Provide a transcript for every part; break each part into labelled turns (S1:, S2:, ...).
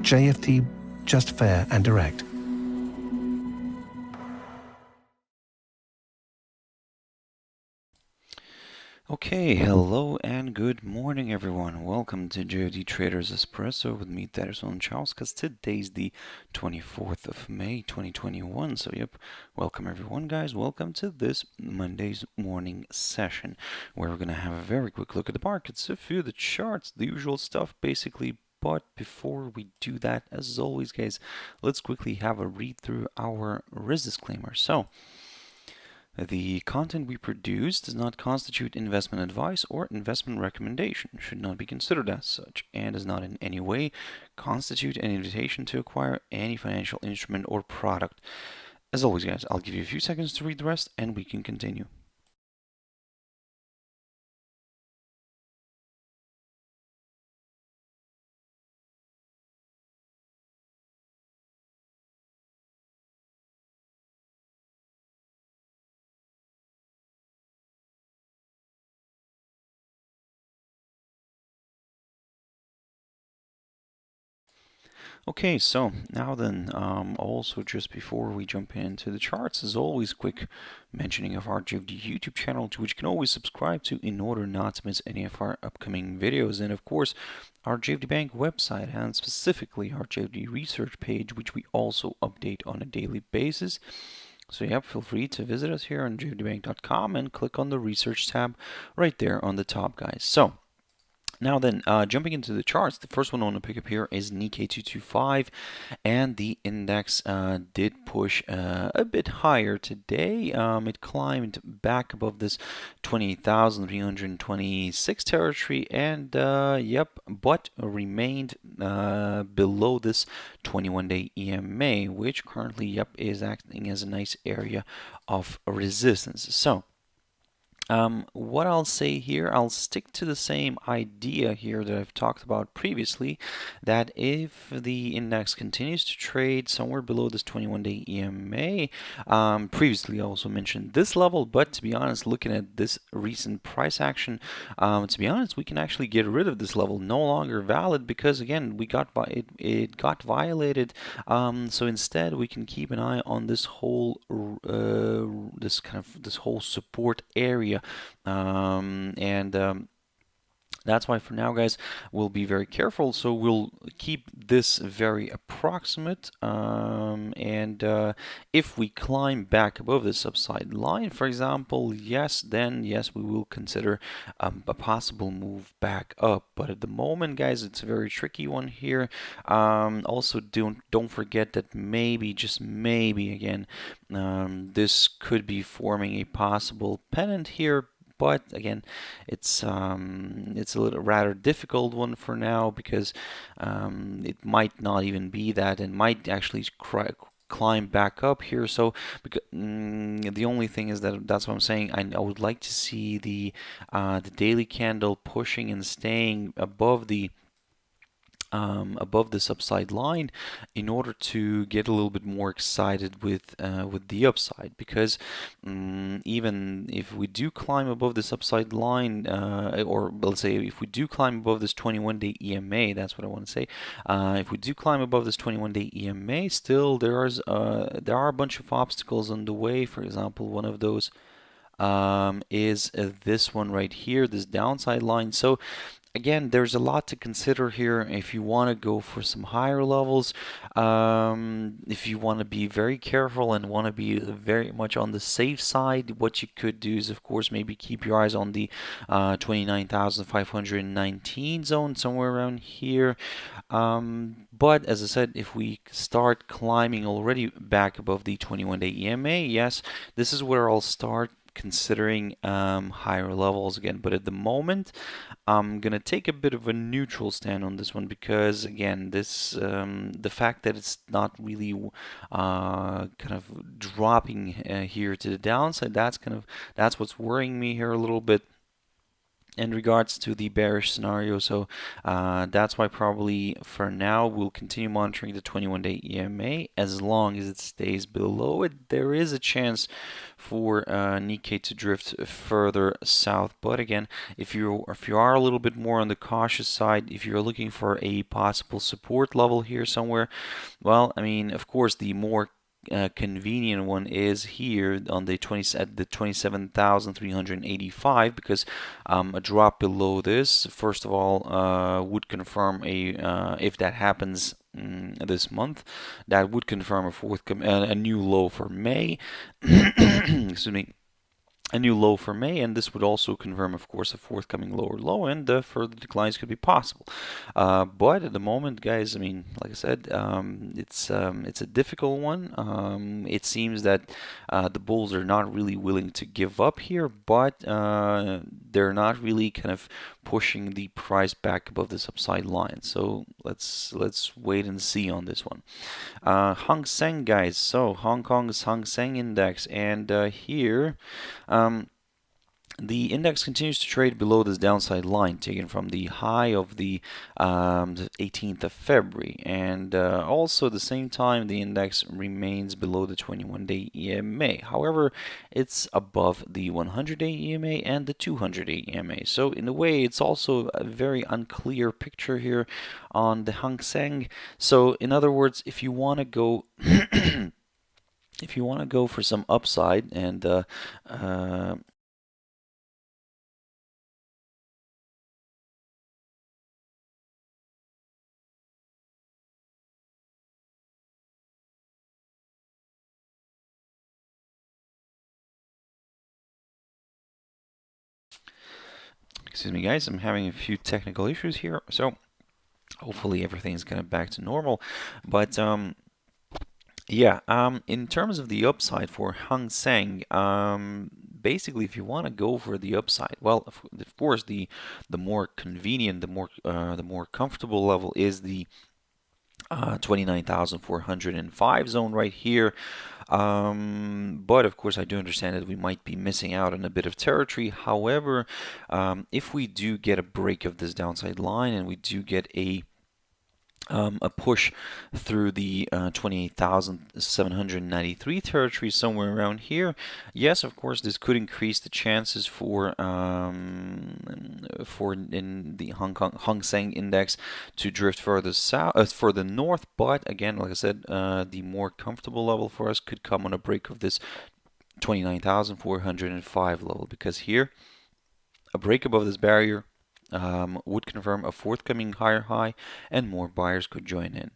S1: JFD, just fair and direct.
S2: Okay, hello and good morning everyone. Welcome to JFD Traders Espresso with me, Darius Anucauskas. Today's the 24th of May 2021. So yep, welcome everyone guys. Welcome to this Monday's morning session where we're going to have a very quick look at the markets, a few of the charts, the usual stuff basically. But before we do that, as always guys, let's quickly have a read through our risk disclaimer. So the content we produce does not constitute investment advice or investment recommendation, should not be considered as such, and does not in any way constitute an invitation to acquire any financial instrument or product. As always, guys, I'll give you a few seconds to read the rest and we can continue. Okay, so now then, also just before we jump into the charts, as always, quick mentioning of our JFD YouTube channel, to which you can always subscribe to in order not to miss any of our upcoming videos, and of course, our JFD Bank website, and specifically our JFD research page, which we also update on a daily basis. So yep, feel free to visit us here on jfdbank.com and click on the research tab right there on the top, guys. So now then, jumping into the charts, the first one I want to pick up here is Nikkei 225, and the index did push a bit higher today. It climbed back above this 28,326 territory, and yep, but remained below this 21-day EMA, which currently, yep, is acting as a nice area of resistance. So what I'll say here, I'll stick to the same idea here that I've talked about previously, that if the index continues to trade somewhere below this 21-day EMA, previously I also mentioned this level, but to be honest, looking at this recent price action, to be honest, we can actually get rid of this level, no longer valid, because again, it got violated. So instead, we can keep an eye on this whole this whole support area, and that's why for now, guys, we'll be very careful. So we'll keep this very approximate. And if we climb back above this upside line, for example, then yes, we will consider a possible move back up. But at the moment, guys, it's a very tricky one here. Also, don't forget that maybe, just maybe, again, this could be forming a possible pennant here. But again, it's a little rather difficult one for now, because it might not even be that, and might actually climb back up here. So the only thing is that's what I'm saying. I would like to see the daily candle pushing and staying above this upside line in order to get a little bit more excited with the upside, because even if we do climb above this upside line, or let's say if we do climb above this 21-day EMA, that's what I want to say. If we do climb above this 21-day EMA, still there are a bunch of obstacles on the way. For example, one of those is this one right here, this downside line. So again, there's a lot to consider here if you want to go for some higher levels. If you want to be very careful and want to be very much on the safe side, what you could do is, of course, maybe keep your eyes on the 29,519 zone, somewhere around here. But as I said, if we start climbing already back above the 21-day EMA, yes, this is where I'll start considering higher levels again. But at the moment, I'm gonna take a bit of a neutral stand on this one, because again, this the fact that it's not really kind of dropping here to the downside, that's what's worrying me here a little bit. in regards to the bearish scenario. So that's why probably for now we'll continue monitoring the 21-day EMA. As long as it stays below it, there is a chance for Nikkei to drift further south. But again, if you are a little bit more on the cautious side, if you're looking for a possible support level here somewhere, well, I mean, of course, the more convenient one is here on the 27,385, because a drop below this, first of all, would confirm if that happens this month, that would confirm a new low for May. Excuse me. A new low for May, and this would also confirm, of course, a forthcoming lower low, and further declines could be possible. But at the moment, guys, I mean, like I said, it's a difficult one. It seems that the bulls are not really willing to give up here, but they're not really kind of pushing the price back above this upside line. So let's wait and see on this one. Hang Seng, guys. So Hong Kong's Hang Seng index, and here. The index continues to trade below this downside line taken from the high of the 18th of February, and also at the same time the index remains below the 21-day EMA. However, it's above the 100-day EMA and the 200-day EMA. So in a way, it's also a very unclear picture here on the Hang Seng. So in other words, if you want to go if you want to go for some upside and excuse me, guys, I'm having a few technical issues here, so hopefully everything's kind of back to normal. But yeah, in terms of the upside for Hang Seng, basically, if you want to go for the upside, well, of course, the more convenient, the more comfortable level is the 29,405 zone right here. But of course, I do understand that we might be missing out on a bit of territory. However, if we do get a break of this downside line and we do get a push through the 28,793 territory, somewhere around here, yes, of course, this could increase the chances for in the Hang Seng index to drift further south, further north. But again, like I said, the more comfortable level for us could come on a break of this 29,405 level, because here a break above this barrier would confirm a forthcoming higher high, and more buyers could join in.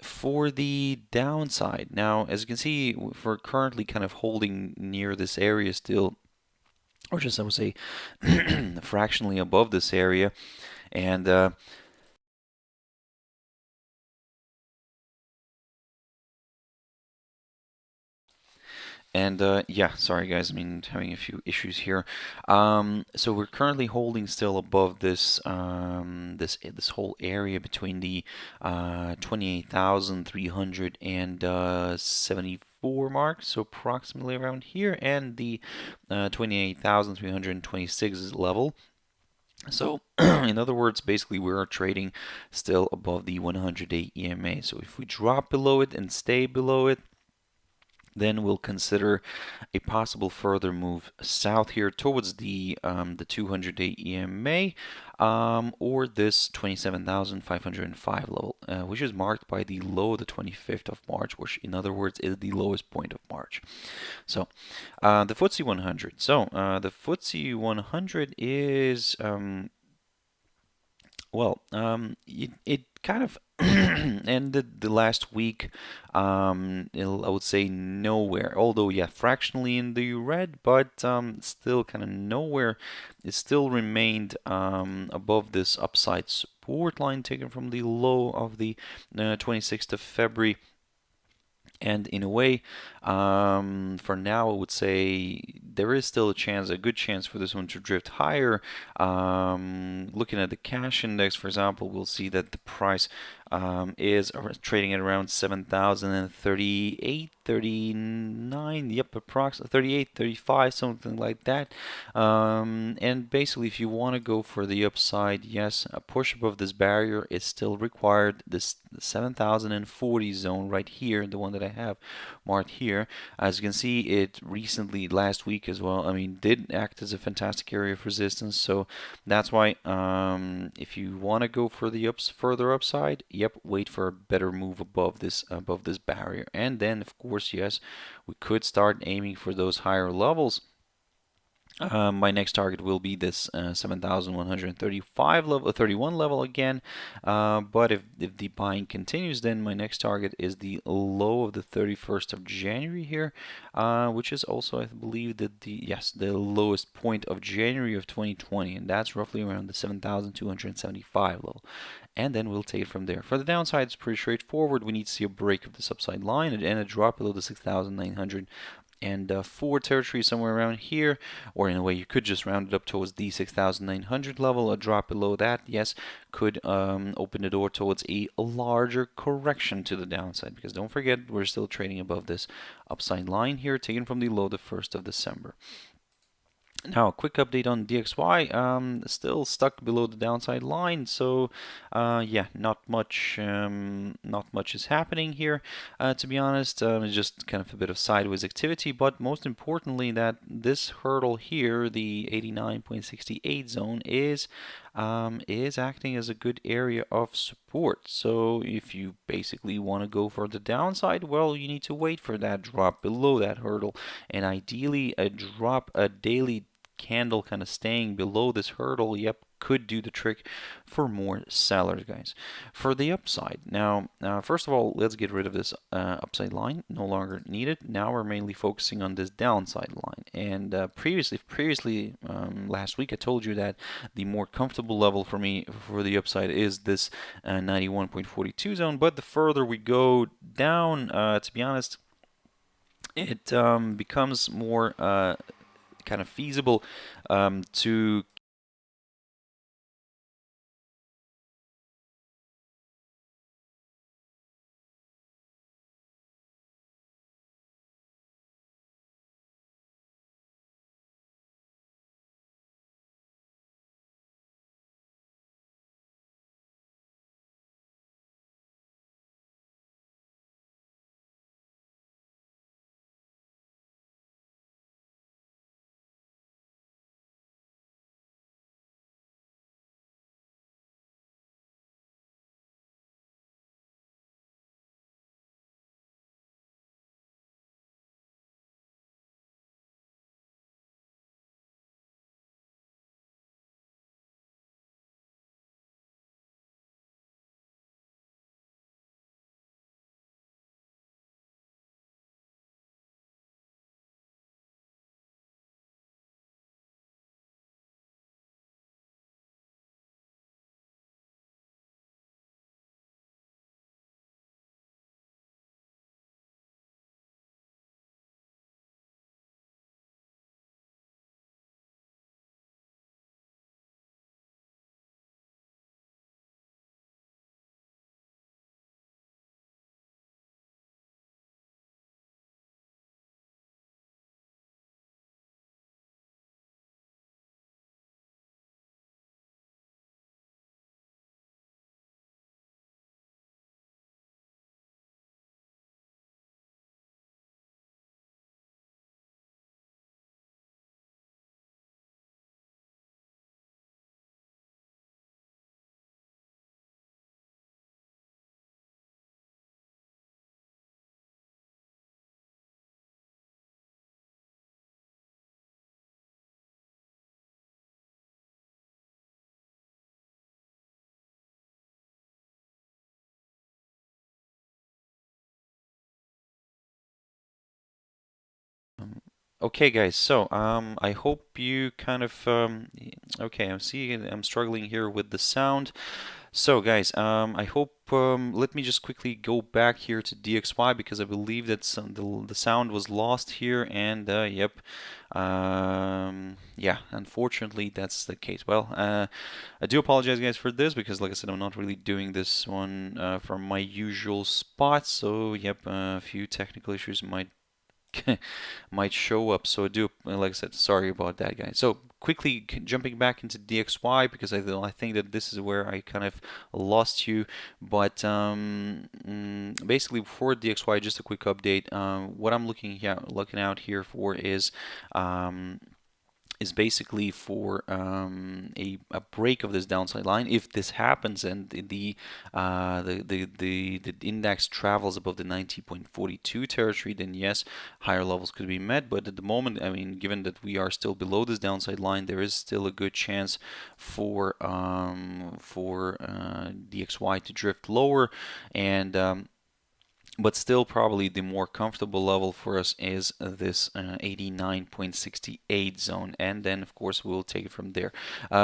S2: For the downside, now, as you can see, we're currently kind of holding near this area still, or just, I would say, fractionally above this area, and yeah, sorry guys, I mean, having a few issues here. So we're currently holding still above this this whole area between the 28,374 mark, so approximately around here, and the 28,326 level. So in other words, basically we're trading still above the 100-day EMA. So if we drop below it and stay below it, then we'll consider a possible further move south here towards the 200-day EMA, or this 27,505 level, which is marked by the low of the 25th of March, which in other words is the lowest point of March. So the Ftse 100. So the Ftse 100 is well, it kind of ended the last week, I would say nowhere. Although, yeah, fractionally in the red, but still kind of nowhere. It still remained above this upside support line taken from the low of the 26th of February. And in a way, for now, I would say there is still a chance, a good chance for this one to drift higher. Looking at the cash index, for example, we'll see that the price is trading at around 7,038, 39, yep, approximately 38, 35, something like that. And basically, if you want to go for the upside, yes, a push above this barrier is still required. This 7,040 zone right here, the one that I have marked here, as you can see, it recently, last week as well, I mean, did act as a fantastic area of resistance. So that's why, if you want to go for the further upside, yep, wait for a better move above this barrier, and then of course, yes, we could start aiming for those higher levels. My next target will be this 7,135 level, 31 level again. But if the buying continues, then my next target is the low of the 31st of January here, which is also, I believe, that the lowest point of January of 2020, and that's roughly around the 7,275 level. And then we'll take it from there. For the downside, it's pretty straightforward. We need to see a break of this upside line and a drop below the 6,900 and forward territory somewhere around here, or in a way you could just round it up towards the 6,900 level. A drop below that, yes, could open the door towards a larger correction to the downside, because don't forget, we're still trading above this upside line here, taken from the low the 1st of December. Now, a quick update on DXY, still stuck below the downside line, so yeah, not much is happening here, to be honest. It's just kind of a bit of sideways activity, but most importantly, that this hurdle here, the 89.68 zone, is acting as a good area of support. So if you basically want to go for the downside, well, you need to wait for that drop below that hurdle, and ideally a daily candle kind of staying below this hurdle, yep, could do the trick for more sellers, guys. For the upside, now, first of all, let's get rid of this upside line, no longer needed. Now we're mainly focusing on this downside line. And previously, last week, I told you that the more comfortable level for me for the upside is this 91.42 zone. But the further we go down, to be honest, it becomes more kind of feasible to okay, guys, so I hope you kind of okay, I'm struggling here with the sound. So guys, I hope, let me just quickly go back here to DXY because I believe that the sound was lost here, and yep, yeah, unfortunately that's the case. Well, I do apologize guys for this because like I said, I'm not really doing this one from my usual spot, so yep, a few technical issues might might show up. So I do, like I said, sorry about that, guys. So quickly jumping back into DXY because I think that this is where I kind of lost you. But basically for DXY, just a quick update. What I'm looking out here for is basically for a break of this downside line. If this happens and the index travels above the 90.42 territory, then yes, higher levels could be met. But at the moment, I mean, given that we are still below this downside line, there is still a good chance for DXY to drift lower, and but still, probably the more comfortable level for us is this 89.68 zone, and then of course we'll take it from there.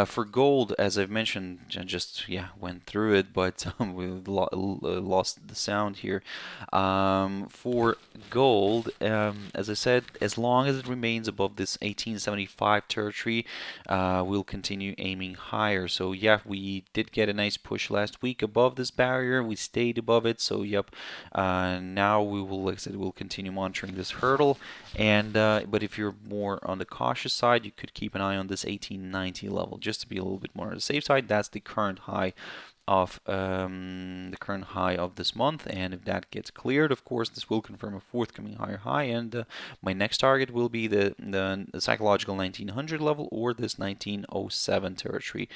S2: For gold, as I've mentioned, I just went through it, but we lost the sound here. For gold, as I said, as long as it remains above this 1875 territory, we'll continue aiming higher. So yeah, we did get a nice push last week above this barrier. We stayed above it. So yep. Now we will, like I said, we'll continue monitoring this hurdle, and but if you're more on the cautious side, you could keep an eye on this 1890 level just to be a little bit more on the safe side. That's the current high of this month, and if that gets cleared, of course, this will confirm a forthcoming higher high, and my next target will be the psychological 1900 level or this 1907 territory,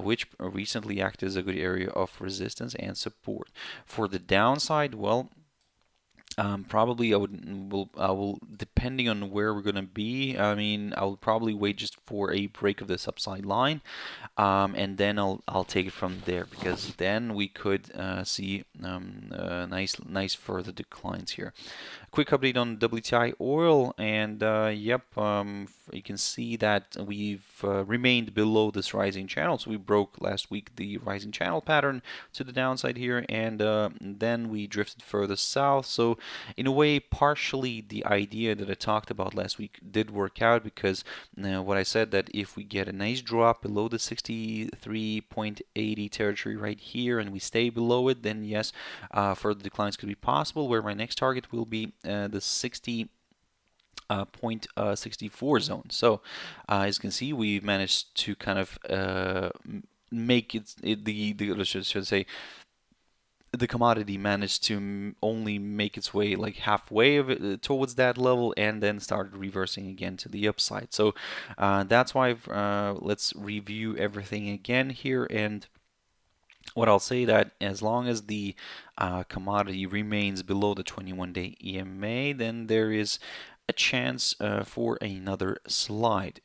S2: which recently acted as a good area of resistance and support. For the downside, well, probably I will, depending on where we're gonna be. I mean, I'll probably wait just for a break of this upside line, and then I'll take it from there, because then we could see nice further declines here. Quick update on WTI oil, and yep, you can see that we've remained below this rising channel. So we broke last week the rising channel pattern to the downside here, and then we drifted further south. So in a way, partially the idea that I talked about last week did work out, because what I said, that if we get a nice drop below the 63.80 territory right here and we stay below it, then yes, further declines could be possible, where my next target will be the 60.64 zone. So as you can see, we've managed to kind of make should say the commodity managed to only make its way like halfway of it, towards that level, and then started reversing again to the upside. So that's why let's review everything again here. And what I'll say, that as long as the commodity remains below the 21-day EMA, then there is a chance for another slide.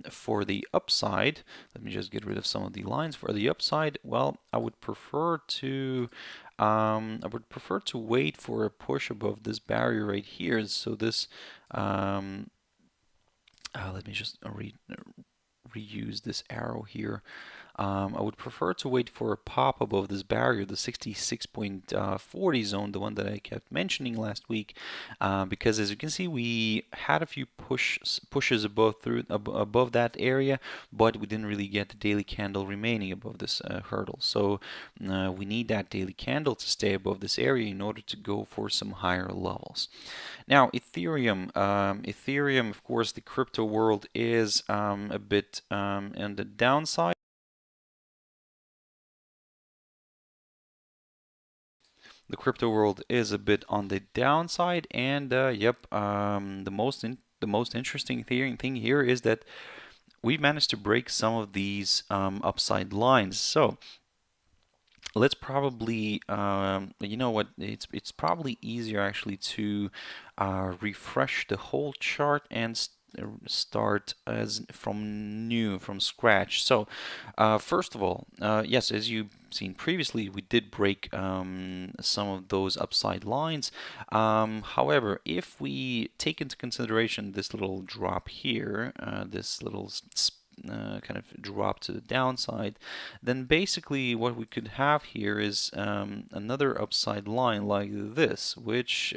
S2: For the upside, let me just get rid of some of the lines. For the upside, well, I would prefer to wait for a push above this barrier right here. So this, let me just reuse this arrow here. I would prefer to wait for a pop above this barrier, the 66.40 zone, the one that I kept mentioning last week, because as you can see, we had a few pushes above that area, but we didn't really get the daily candle remaining above this hurdle. So we need that daily candle to stay above this area in order to go for some higher levels. Now, Ethereum, of course, the crypto world is a bit on the downside. The crypto world is a bit on the downside, and yep, the most interesting thing here is that we managed to break some of these upside lines. So let's probably, you know what, it's probably easier actually to refresh the whole chart and start from scratch. So first of all, yes, as you've seen previously, we did break some of those upside lines. However, if we take into consideration this little drop here, this little kind of drop to the downside, then basically what we could have here is another upside line like this, which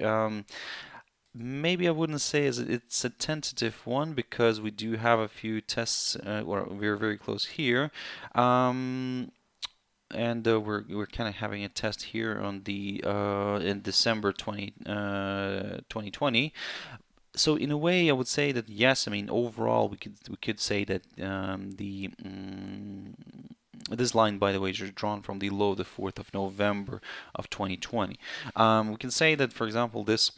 S2: maybe I wouldn't say it's a tentative one, because we do have a few tests, or we're very close here. And we're kind of having a test here on the in December 2020. So in a way, I would say that yes. I mean, overall, we could say that this line, by the way, is drawn from the low, the 4th of November of 2020. We can say that, for example, this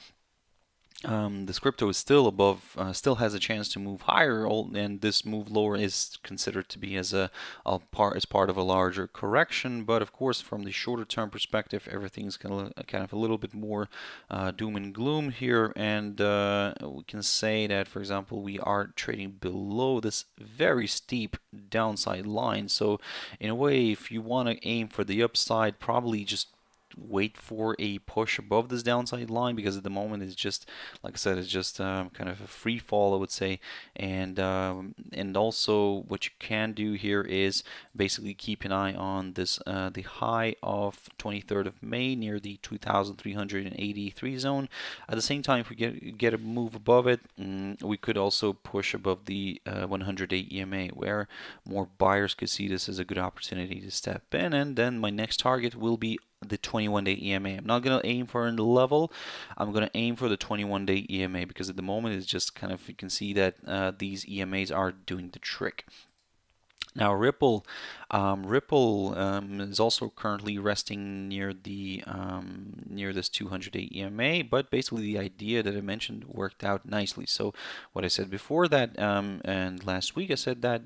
S2: crypto is still above, still has a chance to move higher, and this move lower is considered to be as part of a larger correction. But of course, from the shorter term perspective, everything's kind of a little bit more doom and gloom here, and we can say that, for example, we are trading below this very steep downside line. So in a way, if you want to aim for the upside, probably just wait for a push above this downside line, because at the moment it's just, like I said, it's just kind of a free fall, I would say. And also what you can do here is basically keep an eye on this the high of 23rd of May near the 2,383 zone. At the same time, if we get a move above it, we could also push above the 100-day EMA, where more buyers could see this as a good opportunity to step in. And then my next target will be the 21-day EMA. I'm not going to aim for a level. I'm going to aim for the 21-day EMA, because at the moment it's just kind of, you can see that these EMAs are doing the trick. Now Ripple is also currently resting near the near this 200-day EMA, but basically the idea that I mentioned worked out nicely. So what I said before that, and last week I said that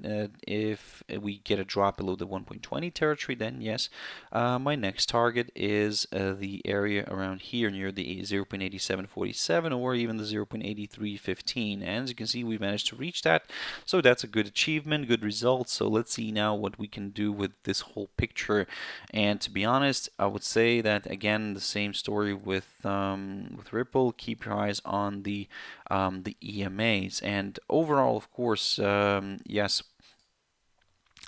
S2: if we get a drop below the 1.20 territory, then yes, my next target is the area around here near the 0.8747 or even the 0.8315. And as you can see, we managed to reach that, so that's a good achievement, good result. So let's see now what we can do with this whole picture. And to be honest, I would say that again, the same story with Ripple. Keep your eyes on the EMAs, and overall, of course, yes,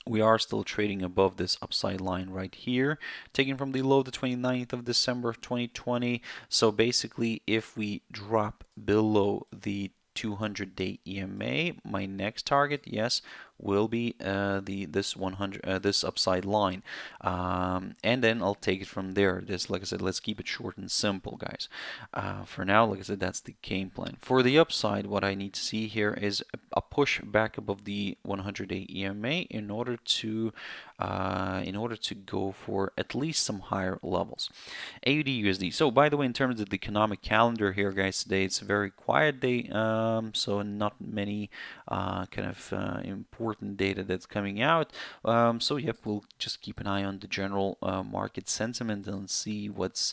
S2: we are still trading above this upside line right here, taken from the low the 29th of December of 2020. So basically, if we drop below the 200-day EMA, my next target, yes, will be this upside line, and then I'll take it from there. Like I said, let's keep it short and simple, guys. For now, like I said, that's the game plan. For the upside, what I need to see here is a push back above the 100-day EMA in order to go for at least some higher levels. AUD USD. So by the way, in terms of the economic calendar here, guys, today it's a very quiet day, so not many kind of important data that's coming out. So yep, we'll just keep an eye on the general market sentiment and see what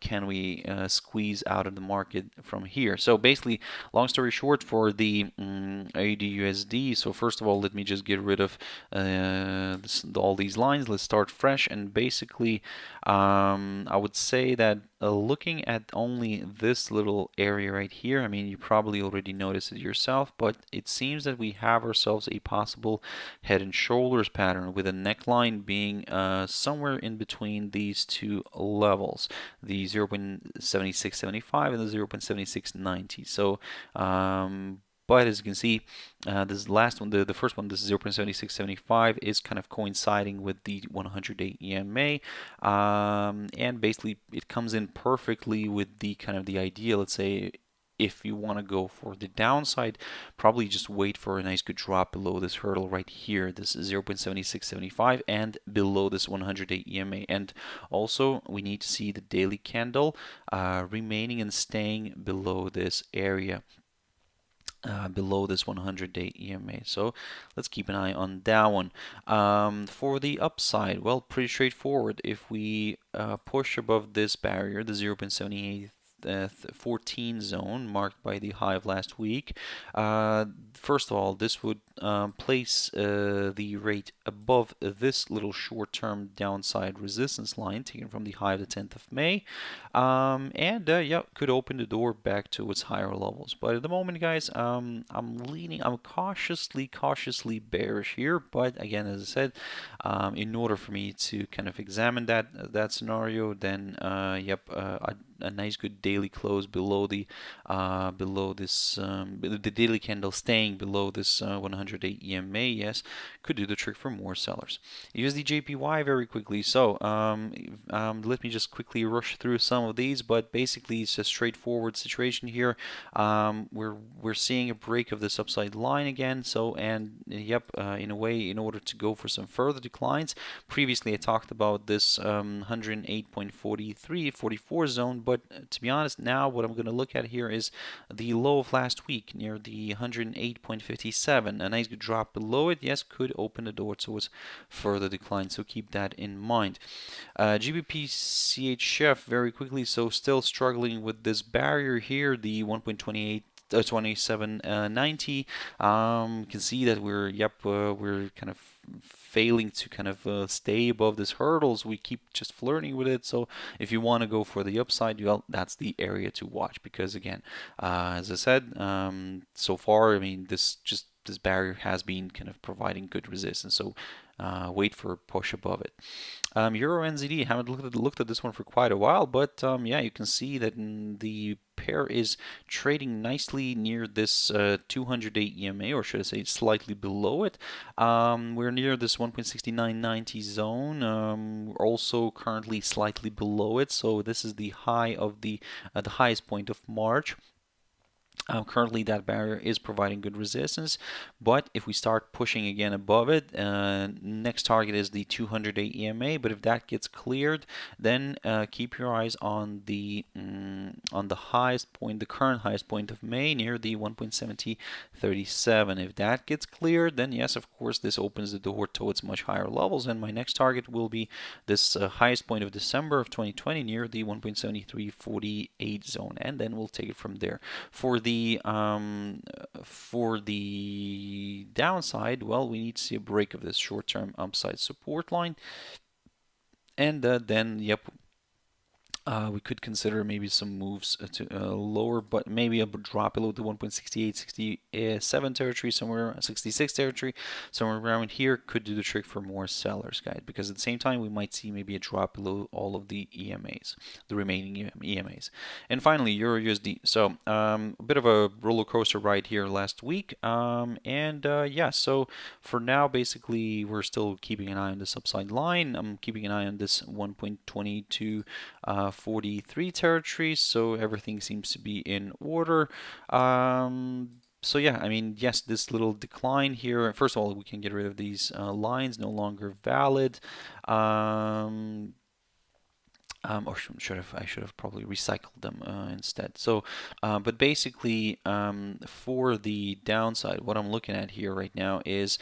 S2: can we squeeze out of the market from here. So basically, long story short, for the AUD USD, so first of all, let me just get rid of all these lines. Let's start fresh, and basically I would say that looking at only this little area right here, I mean, you probably already noticed it yourself, but it seems that we have ourselves a possible head and shoulders pattern with a neckline being somewhere in between these two levels, the 0.7675 and the 0.7690. So but as you can see, this last one, the first one, this 0.7675, is kind of coinciding with the 100-day EMA, and basically it comes in perfectly with the kind of the idea. Let's say if you want to go for the downside, probably just wait for a nice good drop below this hurdle right here, this 0.7675, and below this 100-day EMA. And also we need to see the daily candle remaining and staying below this area. Below this 100-day EMA. So let's keep an eye on that one. For the upside, well, pretty straightforward. If we push above this barrier, the 0.78 14 zone marked by the high of last week. First of all, this would place the rate above this little short-term downside resistance line taken from the high of the 10th of May, and yeah, could open the door back to its higher levels. But at the moment, guys, I'm cautiously bearish here. But again, as I said, in order for me to kind of examine that scenario, then yep, a nice good daily close below the the daily candle staying below this 108 EMA, yes, could do the trick for more sellers. USD JPY very quickly. So let me just quickly rush through some of these, but basically it's a straightforward situation here. We're seeing a break of this upside line again. So, and yep, in a way, in order to go for some further declines, previously I talked about this 108.43, 44 zone, but to be honest, now what I'm going to look at here is the low of last week near the 108.57. A nice good drop below it, yes, could open the door towards further decline, so keep that in mind. GBP CHF very quickly, so still struggling with this barrier here, the 1.28 2790. You can see that we're kind of failing to kind of stay above this hurdles. We keep just flirting with it. So if you want to go for the upside, well, that's the area to watch, because again, as I said, so far, I mean, this barrier has been kind of providing good resistance. So wait for a push above it. Euro NZD, haven't looked at this one for quite a while, but yeah, you can see that the pair is trading nicely near this 200-day EMA, or should I say slightly below it. We're near this 1.6990 zone, also currently slightly below it. So this is the high of the highest point of March. Currently that barrier is providing good resistance, but if we start pushing again above it, next target is the 200-day EMA. But if that gets cleared, then keep your eyes on the highest point, the current highest point of May, near the 1.7037. If that gets cleared, then yes, of course, this opens the door towards much higher levels, and my next target will be this highest point of December of 2020 near the 1.7348 zone, and then we'll take it from there. For the downside, well, we need to see a break of this short-term upside support line, and then yep, we could consider maybe some moves to lower, but maybe a drop below the 1.68, 67 territory, somewhere 66 territory, somewhere around here could do the trick for more sellers, guys. Because at the same time, we might see maybe a drop below all of the EMAs, the remaining EMAs. And finally, EURUSD. So a bit of a roller coaster ride here last week, and yeah. So for now, basically, we're still keeping an eye on this upside line. I'm keeping an eye on this 1.22. 43 territories, so everything seems to be in order. So yeah, I mean, yes, this little decline here, first of all, we can get rid of these lines, no longer valid. Or I should have probably recycled them instead. So, but basically, for the downside, what I'm looking at here right now is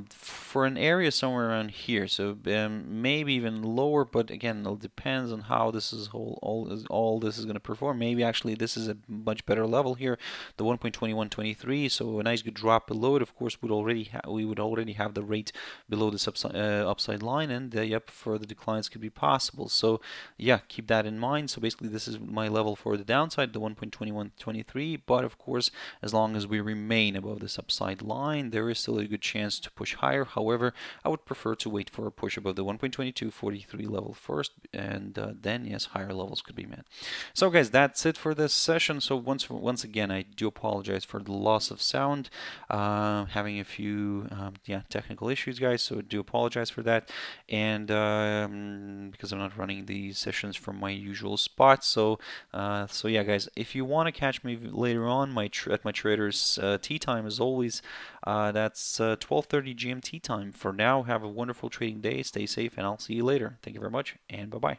S2: for an area somewhere around here. So maybe even lower, but again, it depends on how this is all this is going to perform. Maybe actually this is a much better level here, the 1.2123. So a nice good drop below it. Of course, we would already have the rate below this upside line, and yep, further declines could be possible. So yeah, keep that in mind. So basically, this is my level for the downside, the 1.2123. But of course, as long as we remain above this upside line, there is still a good chance to push higher. However, I would prefer to wait for a push above the 1.2243 level first, and then yes, higher levels could be met. So guys, that's it for this session. So once again, I do apologize for the loss of sound, having a few technical issues, guys. So I do apologize for that, and because I'm not running the sessions from my usual spot. So yeah, guys, if you want to catch me later on at my trader's tea time, as always, that's 12:30 GMT time. For now, have a wonderful trading day, stay safe, and I'll see you later. Thank you very much, and bye-bye.